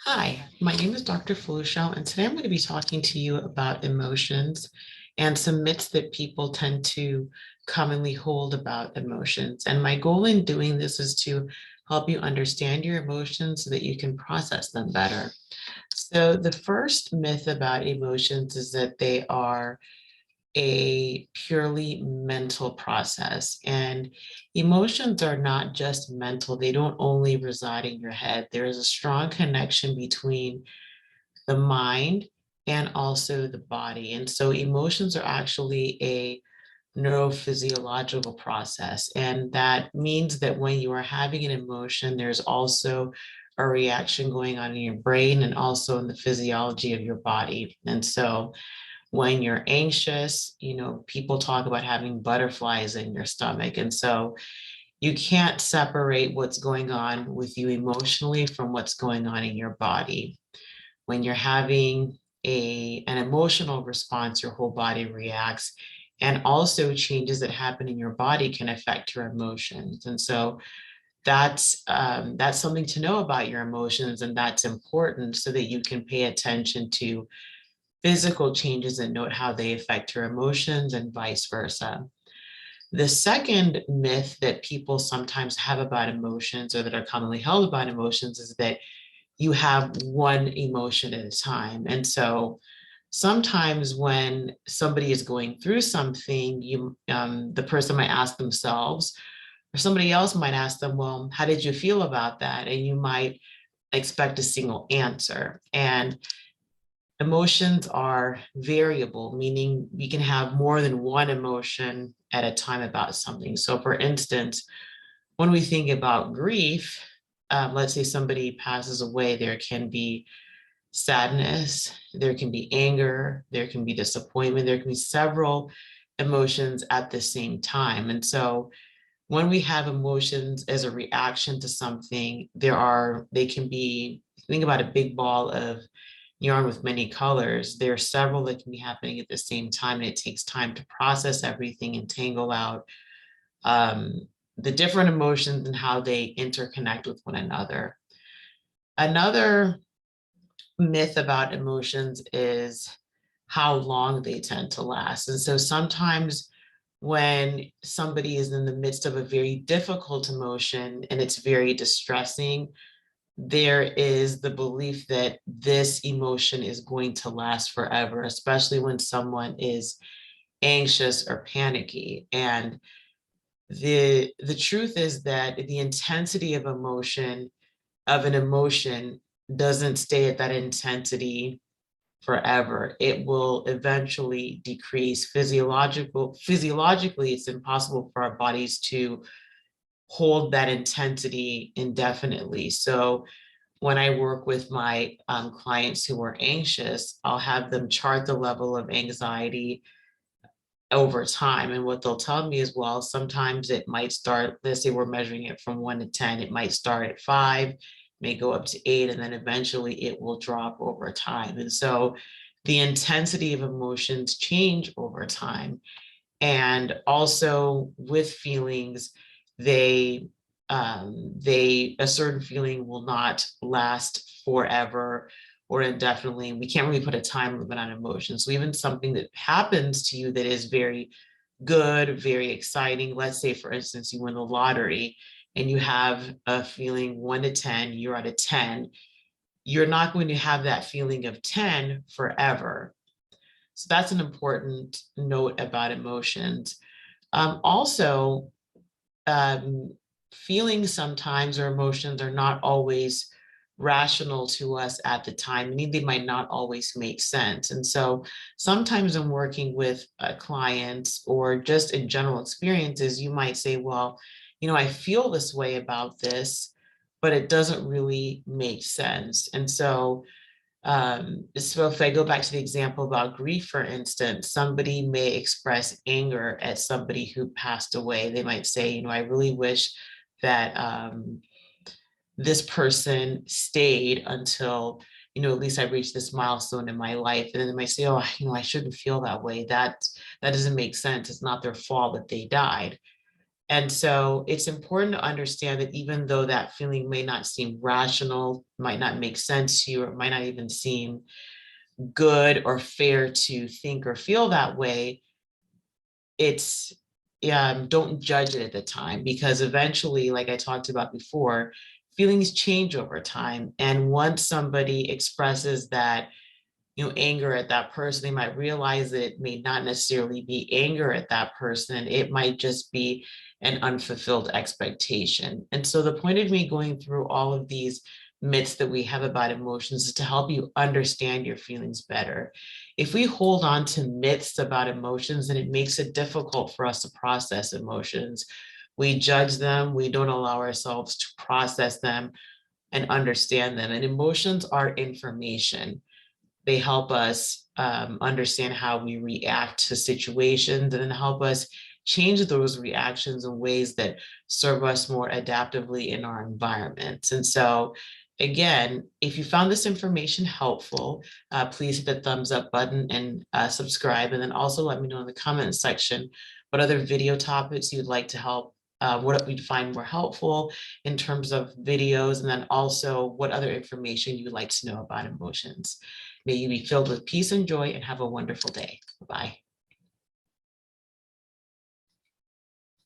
Hi, my name is Dr. Felicia, and today I'm going to be talking to you about emotions and some myths that people tend to commonly hold about emotions. And my goal in doing this is to help you understand your emotions so that you can process them better. So, the first myth about emotions is that they are a purely mental process. And emotions are not just mental, they don't only reside in your head. There is a strong connection between the mind and also the body. And so emotions are actually a neurophysiological process. And that means that when you are having an emotion, there's also a reaction going on in your brain and also in the physiology of your body. And so when you're anxious, people talk about having butterflies in your stomach. And so you can't separate what's going on with you emotionally from what's going on in your body. When you're having an emotional response, your whole body reacts. And also changes that happen in your body can affect your emotions. And so that's something to know about your emotions, and that's important so that you can pay attention to physical changes and note how they affect your emotions and vice versa. The second myth that people sometimes have about emotions or that are commonly held about emotions is that you have one emotion at a time. And so sometimes when somebody is going through something, the person might ask themselves, or somebody else might ask them, well, how did you feel about that? And you might expect a single answer. And emotions are variable, meaning we can have more than one emotion at a time about something. So, for instance, when we think about grief, let's say somebody passes away, there can be sadness, there can be anger, there can be disappointment, there can be several emotions at the same time. And so, when we have emotions as a reaction to something, they can be, think about a big ball of yarn with many colors. There are several that can be happening at the same time, and it takes time to process everything and tangle out the different emotions and how they interconnect with one another. Another myth about emotions is how long they tend to last. And so sometimes when somebody is in the midst of a very difficult emotion and it's very distressing, there is the belief that this emotion is going to last forever, especially when someone is anxious or panicky. And the truth is that the intensity of an emotion doesn't stay at that intensity forever. It will eventually decrease. Physiologically, it's impossible for our bodies to hold that intensity indefinitely. So when I work with my clients who are anxious, I'll have them chart the level of anxiety over time. And what they'll tell me is, well, sometimes it might start, let's say we're measuring it from 1 to 10, it might start at 5, may go up to 8, and then eventually it will drop over time. And so the intensity of emotions change over time. And also with feelings, they a certain feeling will not last forever or indefinitely. We can't really put a time limit on emotions. So even something that happens to you that is very good, very exciting, let's say for instance you win the lottery and you have a feeling 1 to 10, you're at a 10, you're not going to have that feeling of 10 forever. So that's an important note about emotions. Also, um, feelings sometimes or emotions are not always rational to us at the time, meaning they might not always make sense. And so sometimes in working with clients or just in general experiences, you might say, well, I feel this way about this, but it doesn't really make sense. And so if I go back to the example about grief, for instance, somebody may express anger at somebody who passed away. They might say, I really wish that this person stayed until, at least I reached this milestone in my life. And then they might say, oh, I shouldn't feel that way. That doesn't make sense. It's not their fault that they died. And so it's important to understand that even though that feeling may not seem rational, might not make sense to you, or it might not even seem good or fair to think or feel that way, it's don't judge it at the time, because eventually, like I talked about before, feelings change over time. And once somebody expresses that, anger at that person, they might realize that it may not necessarily be anger at that person. It might just be an unfulfilled expectation. And so the point of me going through all of these myths that we have about emotions is to help you understand your feelings better. If we hold on to myths about emotions, then it makes it difficult for us to process emotions. We judge them, we don't allow ourselves to process them and understand them. And emotions are information. They help us understand how we react to situations, and then help us change those reactions in ways that serve us more adaptively in our environments. And so, again, if you found this information helpful, please hit the thumbs up button and subscribe. And then also let me know in the comments section what other video topics you'd like to help, what we'd find more helpful in terms of videos, and then also what other information you'd like to know about emotions. May you be filled with peace and joy and have a wonderful day. Bye.